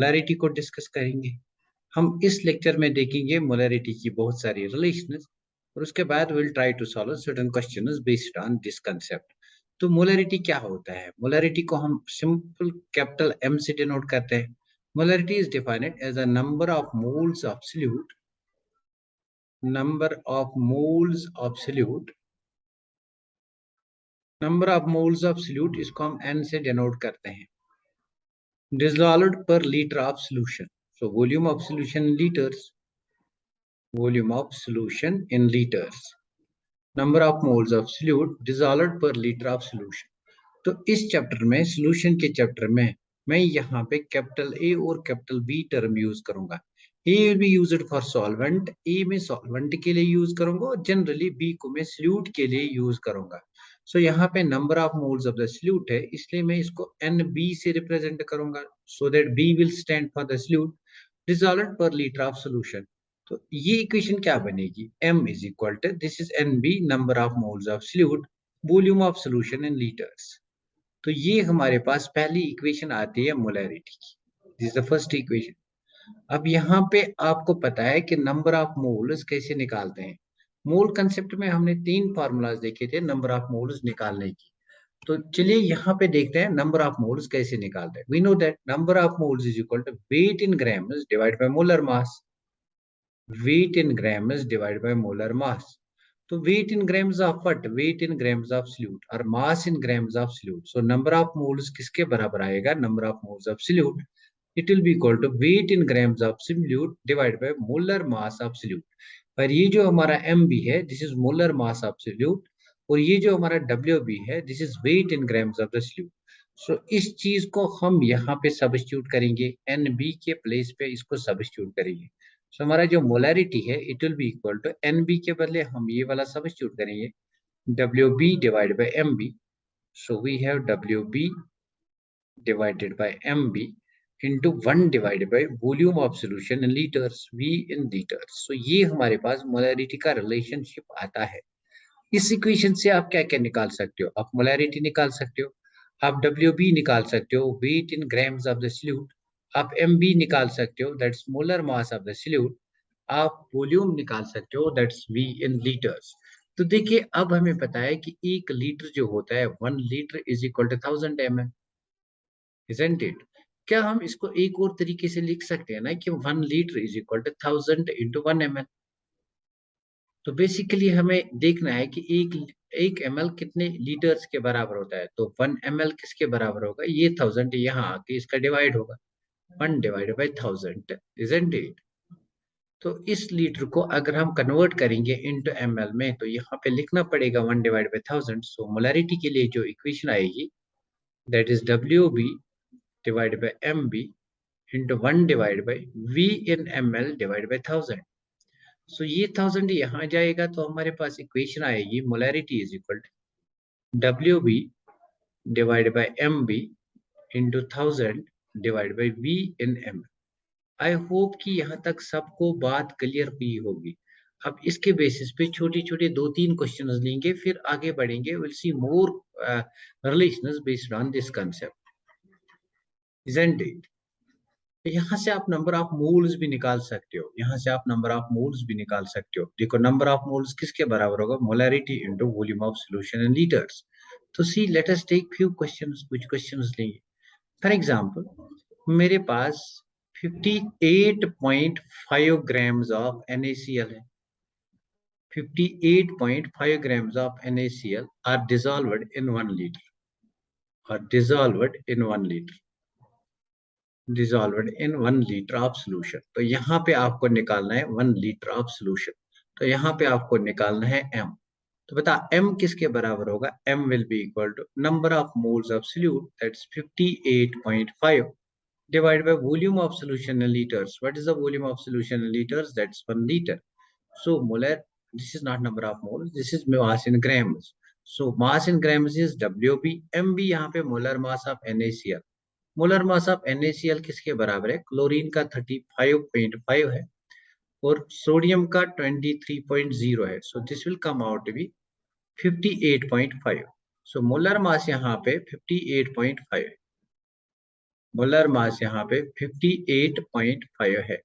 Molarity को discuss करेंगे। हम इस लेक्चर में देखेंगे मोलैरिटी की बहुत सारी रिलेशंस और उसके बाद will try to solve certain questions based on this concept. तो मोलैरिटी क्या होता है? मोलैरिटी को हम सिंपल कैपिटल एम से डिनोट करते हैं। Molarity is defined as a number of moles of solute, number of moles of solute, number of moles of solute, इसको हम एन से डिनोट करते हैं। Dissolved per liter of solution. So volume of solution in liters. Volume of solution in liters. Number of moles of solute dissolved per liter of solution. तो इस chapter में, solution के chapter में, मैं यहाँ पे कैपिटल ए और capital B term use करूंगा। A will be used for solvent, A में सॉल्वेंट के लिए यूज करूंगा और जनरली बी को मैं सॉल्यूट के लिए यूज करूंगा। सो यहाँ पे number of moles of the solute है, इसलिए मैं इसको एन बी से रिप्रेजेंट करूंगा, so that B will stand for the solute dissolved per litre of solution. तो ये इक्वेशन क्या बनेगी? m is equal to, this is N B, number of moles of solute, volume of solution in litres. तो ये हमारे पास पहली equation आती है मोलैरिटी की। This is the first equation. अब यहाँ पे आपको पता है कि नंबर ऑफ मोल्स कैसे निकालते हैं। मोल कंसेप्ट में हमने 3 फार्मूलाज देखे थे नंबर ऑफ मोल्स निकालने की। तो चलिए यहाँ पे देखते हैं नंबर ऑफ मोल्स कैसे निकालते हैं। We know that number of moles is equal to weight in grams divide by molar mass. Weight in grams divided by molar mass. So weight in grams of what? Weight in grams of solute or mass in grams of solute. So number of moles किसके बराबर आएगा? Number of moles of solute. It will be equal to weight in grams of solute divided by molar mass of solute. पर ये जो हमारा MB है, this is molar mass of solute, और ये जो हमारा WB है, this is weight in grams of the solute. So इस चीज को हम यहाँ पे सब्स्टिट्यूट करेंगे, NB के प्लेस पे इसको सब्स्टिट्यूट करेंगे। So हमारा जो मोलैरिटी है, it will be equal to NB के बदले हम ये वाला सब्स्टिट्यूट करेंगे, WB divide by MB. So we have WB divided by MB into 1 divided by volume of solution in liters, V in liters. So ये हमारे पास molarity का relationship आता है। इस इक्वेशन से आप क्या क्या निकाल सकते हो? आप मोलैरिटी निकाल सकते हो, आप WB निकाल सकते हो, weight in grams of the solute, आप MB निकाल सकते हो, that's molar mass of the solute, आप वॉल्यूम निकाल सकते हो, दैट्स V इन लीटर्स। तो देखिए अब हमें पता है कि 1 लीटर जो होता है, 1 litre is equal to 1000 ml, isn't it? क्या हम इसको एक और तरीके से लिख सकते हैं ना कि 1 litre is equal to 1000 into 1 ml? तो बेसिकली हमें देखना है कि एक ml कितने लीटर्स के बराबर होता है। तो 1 ml किसके बराबर होगा? ये 1000 यहाँ आके इसका डिवाइड होगा, 1 डिवाइडेड बाय 1000, isn't it? तो इस लीटर को अगर हम कन्वर्ट करेंगे इनटू ml में, तो यहाँ पे लिखना पड़ेगा 1 डिवाइड बाय 1000। सो मोलैरिटी के लिए जो इक्वेशन आएगी, that is WB divide by MB into 1 divided by V in ml divided by 1000. So ये 1000 यहाँ जाएगा तो हमारे पास इक्वेशन आएगी, molarity is equal to WB divided by MB into 1000 divided by V in ml. I hope कि यहाँ तक सबको बात क्लियर हुई होगी। अब इसके बेसिस पे छोटे छोटे 2-3 क्वेश्चन लेंगे, फिर आगे बढ़ेंगे। Will see more relations based on this concept, isn't it? यहाँ से आप नंबर ऑफ मोल्स भी निकाल सकते हो, यहाँ से आप नंबर ऑफ मोल्स भी निकाल सकते हो। देखो नंबर ऑफ मोल्स किसके बराबर होगा? Molarity into volume of solution in litres. तो see let us take few questions, कुछ क्वेश्चंस लेंगे। फॉर एग्जांपल मेरे पास 58.5 ग्राम्स ऑफ NaCl है। 58.5 grams of NaCl are dissolved in 1 liter, or dissolved in 1 liter, dissolved in 1 liter of solution. तो यहाँ पे आपको निकालना है 1 liter of solution। तो यहाँ पे आपको निकालना है m। तो बता m किसके बराबर होगा? m will be equal to number of moles of solute, that's 58.5 divided by volume of solution in liters. What is the volume of solution in liters? That's 1 liter. So molar, this is not number of moles, this is mass in grams. So mass in grams is WB, MB यहाँ पे molar mass of NaCl। Molar mass of NaCl किसके बराबर है? Chlorine का 35.5 है और sodium का 23.0 है। So this will come out to be 58.5। So molar mass यहाँ पे 58.5 है। मोलर मास यहाँ पे 58.5 है,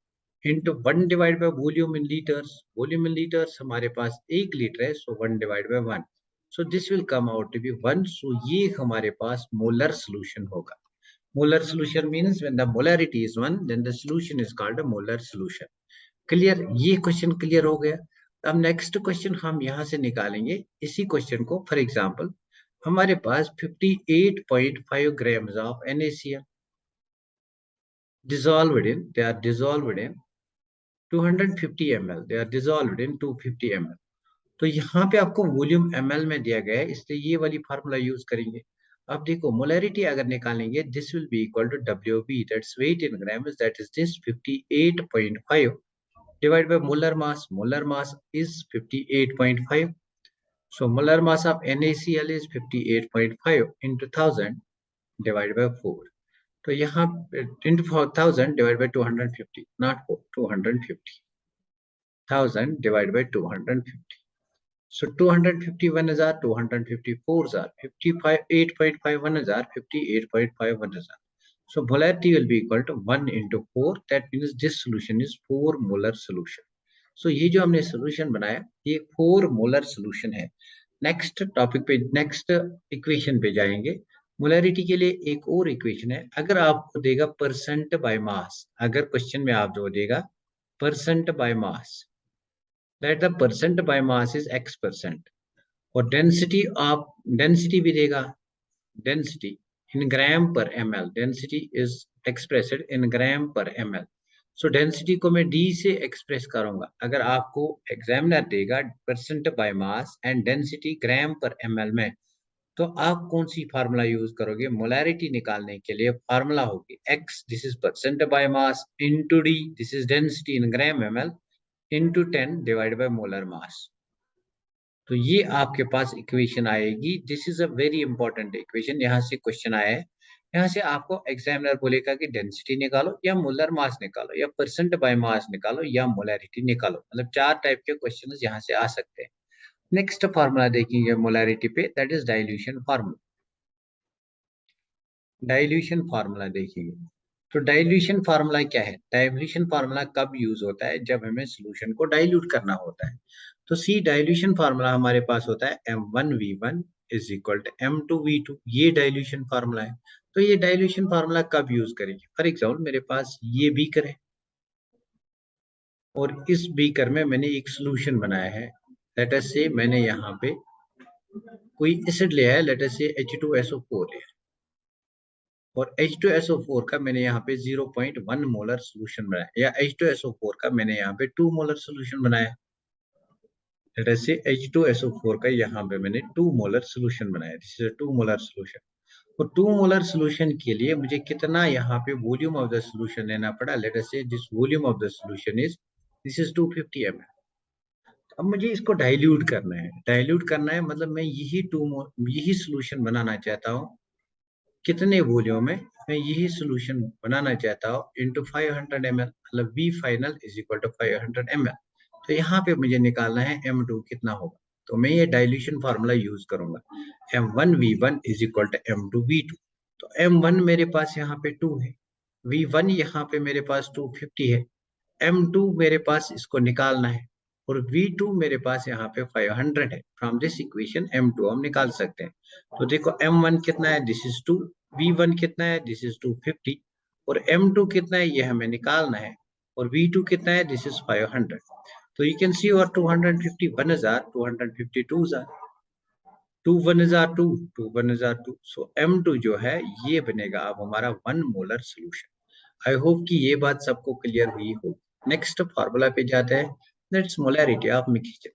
into 1 divide by volume in litres. Volume in litres हमारे पास 1 लीटर है, so 1 divide by 1, so this will come out to be 1। सो ये हमारे पास मोलर सोल्यूशन होगा। Molar solution means when the molarity is 1 then the solution is called a molar solution. Clear? ये question clear हो गया। अब नेक्स्ट क्वेश्चन हम यहाँ से निकालेंगे इसी क्वेश्चन को। फॉर एग्जाम्पल हमारे पास 58.5 grams of NaCl dissolved in, they are dissolved in 250 ml, they are dissolved in 250 ml। तो यहाँ पे आपको वॉल्यूम ml में दिया गया है, इसलिए ये वाली फार्मूला यूज करेंगे। अब देखो मोलरिटी अगर निकालेंगे, this will be equal to WB, that's weight in grams, that is this 58.5 divided by molar mass. Molar mass is 58.5, so molar mass of NaCl is 58.5 into 1000 divided by 4। तो यहाँ into 1000 divided by 250, not 4, 250, 1000 divided by 250। So 251 is our 254 are 58.5, 1 is our 58.5, 1 is our, so molarity will be equal to 1 into 4, that means this solution is 4 molar solution। so ये जो हमने solution बनाया ये 4 molar solution है। Next topic पे, next equation पे जाएंगे। Molarity के लिए एक और इक्वेशन है, अगर आपको देगा परसेंट बाय मास, अगर क्वेश्चन में आप जो देगा percent by mass, that the percent by mass is x%, और डेंसिटी ऑफ, डेंसिटी भी देगा, density in gram per ml, density is expressed in gram per ml। So density को मैं d से एक्सप्रेस करूंगा। अगर आपको एग्जामिनर देगा percent by mass and density gram per ml में, तो आप कौन सी फार्मूला यूज करोगे? मोलैरिटी निकालने के लिए फार्मूला होगी x, this is percent by mass, into d, this is density in gram ml, into 10 divide by molar mass. तो ये आपके पास इक्वेशन आएगी। This is a very important equation, यहाँ से क्वेश्चन आया है। यहाँ से आपको एग्जामिनर बोलेगा कि डेंसिटी निकालो या मोलर मास निकालो या परसेंट बाय मास निकालो या मोलैरिटी निकालो, मतलब 4 टाइप के क्वेश्चन यहाँ से आ सकते हैं। नेक्स्ट फार्मूला देखेंगे मोलैरिटी पे, that is dilution formula. Dilution formula देखेंगे, तो डाइल्यूशन फार्मूला क्या है? डाइल्यूशन फार्मूला कब यूज होता है? जब हमें सोल्यूशन को डाइल्यूट करना होता है। तो सी डाइल्यूशन फार्मूला हमारे पास होता है M1V1 is equal to M2V2, ये डाइल्यूशन फार्मूला है। तो ये डाइल्यूशन फार्मूला कब यूज करेंगे? फॉर एग्जाम्पल मेरे पास ये बीकर है और इस बीकर में मैंने एक सोल्यूशन बनाया है। लेट अस से मैंने यहाँ पे कोई एसिड लिया है, लेट अस से H2SO4 लिया है, और H2SO4 का मैंने यहाँ पे 0.1 मोलर सोल्यूशन बनाया, या H2SO4 का मैंने यहाँ पे 2 मोलर सोल्यूशन बनाया। लेट अस से H2SO4 का यहाँ पे मैंने 2 मोलर सोल्यूशन बनाया, this is a 2 molar solution. तो 2 मोलर सोल्यूशन के लिए मुझे कितना यहाँ पे वॉल्यूम ऑफ द सोल्यूशन लेना पड़ा? लेट अस से this volume of the solution is, this is 250 ml। अब मुझे इसको डाइल्यूट करना है। डाइल्यूट करना है मतलब मैं यही सोल्यूशन बनाना चाहता हूँ। कितने वॉल्यूम में? मैं यही सोल्यूशन बनाना चाहता हूँ इंटू 500 ml, मतलब V final is equal to 500 ml। तो यहाँ पे मुझे निकालना है M2 कितना होगा, तो मैं ये डाइल्यूशन फार्मूला यूज करूंगा। M1V1 is equal to M2V2। तो M1 मेरे पास यहाँ पे 2 है, V1 यहाँ पे मेरे पास 250 है, M2 मेरे पास इसको निकालना है, और V2 मेरे पास यहाँ पे 500 है। फ्रॉम दिस इक्वेशन M2 हम निकाल सकते हैं। तो देखो M1 कितना है, दिस इज 2, V1 कितना है, दिस इज 250, और M2 कितना है ये हमें निकालना है, और V2 कितना है, दिस इज 500। तो यू कैन सी, और 250 1 हजार 252 हजार, 2 1 हजार 2, 2 1 हजार 2, सो M2 जो है ये बनेगा अब हमारा 1 मोलर सोल्यूशन। आई होप कि ये बात सबको क्लियर हुई हो। नेक्स्ट फार्मूला पे जाते हैं, दैट्स मोलैरिटी ऑफ मिक्सचर।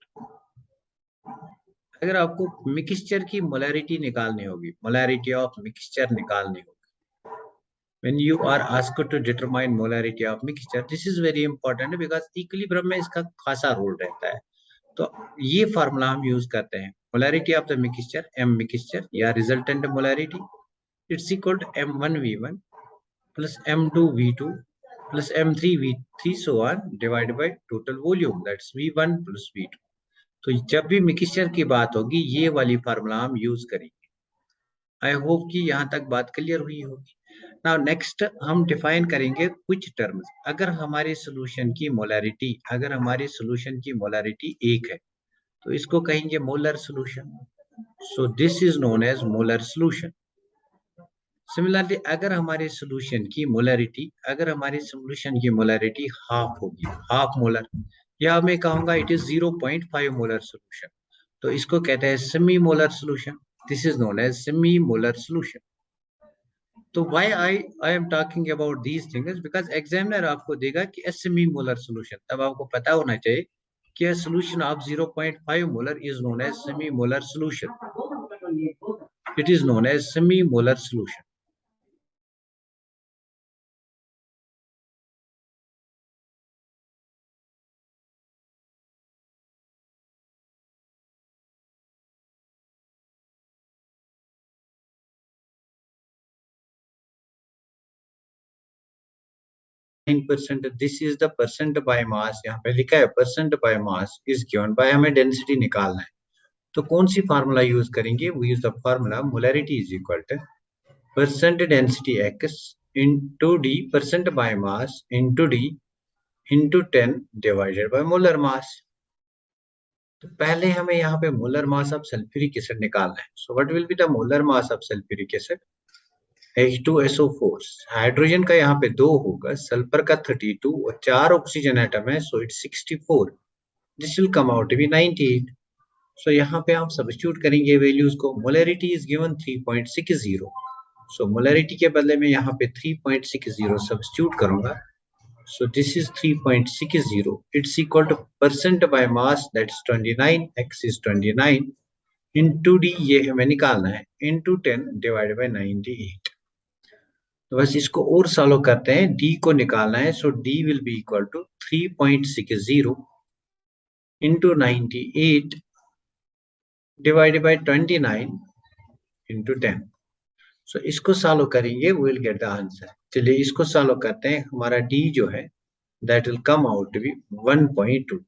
अगर आपको मिक्सचर की मोलैरिटी निकालनी होगी, मोलैरिटी ऑफ मिक्सचर निकालनी होगी, when you are asked to determine molarity of mixture, this is very important because equilibrium में इसका खासा रोल रहता है। तो ये फार्मूला हम यूज करते हैं, molarity of the mixture, M mixture या resultant molarity, it's equal to M1V1 plus M2V2 plus M3V3 so on divided by total volume, that's V1 plus V2। तो जब भी मिक्सचर की बात होगी ये वाली फार्मूला हम यूज करेंगे। आई होप कि यहाँ तक बात क्लियर हुई होगी। नाउ नेक्स्ट हम डिफाइन करेंगे कुछ टर्म्स। अगर हमारे सोल्यूशन की मोलैरिटी एक है तो इसको कहेंगे molar solution. So this is known as molar solution. Similarly अगर हमारे सोल्यूशन की मोलैरिटी हाफ होगी, हाफ मोलर, या मैं कहूंगा इट इज 0.5 मोलर सोल्यूशन, तो इसको कहते हैं semi molar solution. This is known as semi molar solution. तो why I am talking about these things, because examiner आपको देगा कि सेमी मोलर सोल्यूशन, तब आपको पता होना चाहिए कि a solution of 0.5 molar is known as semi-molar solution. It is known as semi-molar solution. %, this is the percent by mass, यहाँ पे लिखा है percent by mass is given by, हमें डेंसिटी निकालना है, तो कौन सी फार्मूला यूज करेंगे? we use the formula molarity is equal to percent density x into d percent by mass into d into 10 divided by molar mass. तो पहले हमें यहाँ पे molar mass of sulphuric acid निकालना है। So what will be the molar mass of sulphuric acid? H2SO4, hydrogen का यहाँ पे 2 होगा, सल्फर का 32 और 4 ऑक्सीजन एटम है, so it's 64। This will come out to be 98। So यहाँ पे हम सब्स्टिट्यूट करेंगे वैल्यूज को। Molarity is given 3.60, so molarity के बदले में यहाँ पे 3.60 सब्स्टिट्यूट करूंगा। So this is 3.60. It's equal to percent by mass, that's 29. X is 29 into D, ये हमें निकालना है, into 10 divided by 98. तो बस इसको और सॉल्व करते हैं, D को निकालना है। So D will be equal to 3.60 into 98 divided by 29 into 10. So इसको सॉल्व करेंगे, we will get the answer. चलिए इसको सॉल्व करते हैं। हमारा D जो है that will come out to be 1.22.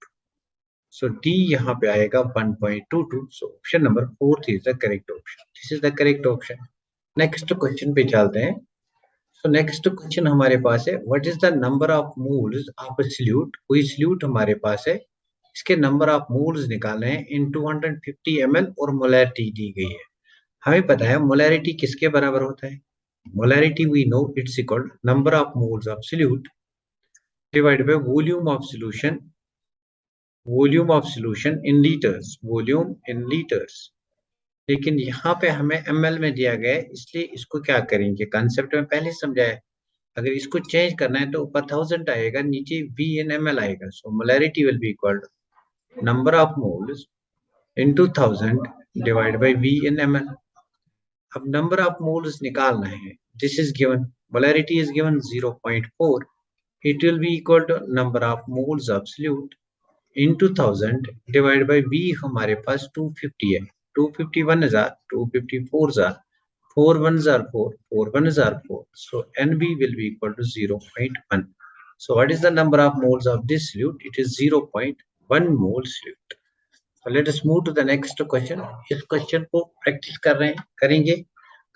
So D यहाँ पे आएगा 1.22. So option number 4 is the correct option. This is the correct option. Next question पे चलते हैं। So next question हमारे पास है, what is the number of moles of a solute? कोई solute हमारे पास है, इसके number of moles निकालने हैं in 250 ml और molarity दी गई है। हमें पता है molarity किसके बराबर होता है? Molarity we know it's equal number of moles of solute divided by volume of solution in liters, volume in liters। लेकिन यहाँ पे हमें ml में दिया गया है, इसलिए इसको क्या करेंगे, कंसेप्ट में पहले समझाया है। अगर इसको चेंज करना है तो ऊपर 1000 आएगा, नीचे V in ml आएगा। So molarity will be equal to number of moles into 1000 divide by V in ml। अब नंबर ऑफ मोल्स निकालना है, this is given, molarity is given 0.4, it will be equal to number of moles of solute into 1000 divided by V, हमारे पास 250 है, 251 हजार, 254 हजार, 4 1s are 4, 4 1s are 4, so NB will be equal to 0.1. So what is the number of moles of this solute? It is 0.1 mole solute. So let us move to the next question. इस question को practice कर रहे हैं, करेंगे।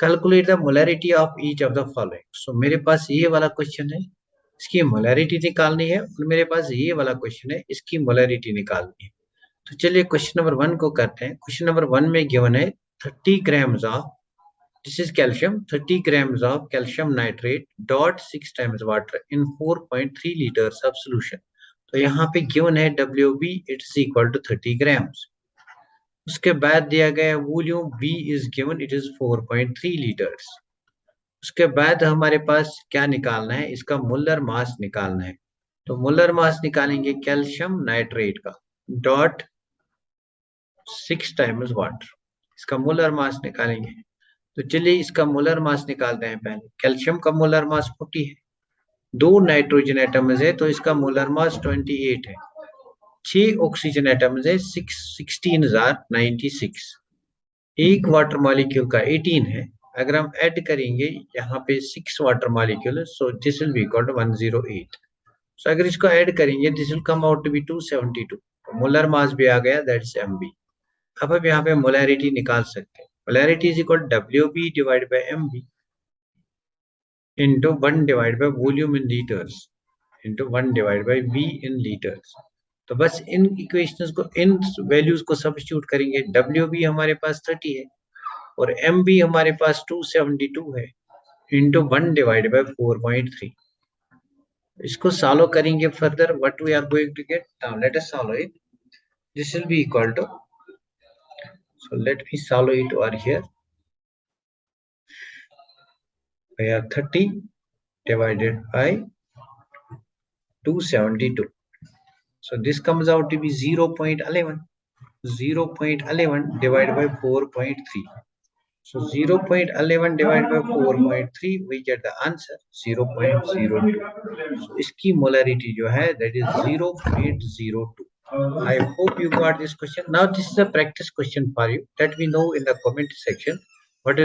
Calculate the molarity of each of the following. So मेरे पास ये वाला question है, इसकी मोलैरिटी निकालनी है, और मेरे पास ये वाला क्वेश्चन है, इसकी मोलैरिटी निकालनी है। तो चलिए क्वेश्चन नंबर 1 को करते हैं। क्वेश्चन नंबर 1 में गिवन है 30 grams of, this is calcium, 30 grams of calcium nitrate dot 6 times water in 4.3 litres of solution. तो यहाँ पे गिवन है WB, it's equal to 30 grams. उसके बाद दिया गया volume B is given, it is 4.3 litres. उसके बाद हमारे पास क्या निकालना है, इसका मुलर मास निकालना है। तो मुलर मास निकालेंगे कैल्शियम नाइट्रेट का डॉट 6 टाइम्स वाटर, इसका मुलर मास निकालेंगे। तो चलिए इसका मुलर मास निकालते हैं। पहले कैल्शियम का मुलर मास 40 है, 2 नाइट्रोजन एटम्स है तो इसका मुलर मास 28 है, 6 ऑक्सीजन एटम्स है 16,096, एक वाटर मॉलिक्यूल का 18 है। अगर हम ऐड करेंगे यहाँ पे 6 water molecule, so this will be equal to 108। So अगर इसको ऐड करेंगे this will come out to be 272। Molar mass भी आ गया, दैट्स MB। अब हम यहाँ पे मोलैरिटी निकाल सकते हैं। Molarity is equal WB divide by MB। into 1 divided by volume in liters into 1 divided by V in liters. तो बस इन इक्वेशंस को, इन वैल्यूज को सब्स्टिट्यूट करेंगे. W भी हमारे पास 30 है और M भी हमारे पास 272 है into 1 divided by 4.3. इसको सॉल्व करेंगे further. What we are going to get? Now let us solve it. This will be equal to, so let me solve it over here. We have 30 divided by 272. So this comes out to be 0.11. 0.11 divided by 4.3. So 0.11 divided by 4.3, we get the answer 0.02. So इसकी molarity जो है, that is 0.02. I hope you got this question. Now this is a practice question for you. Let me know in the comment section what is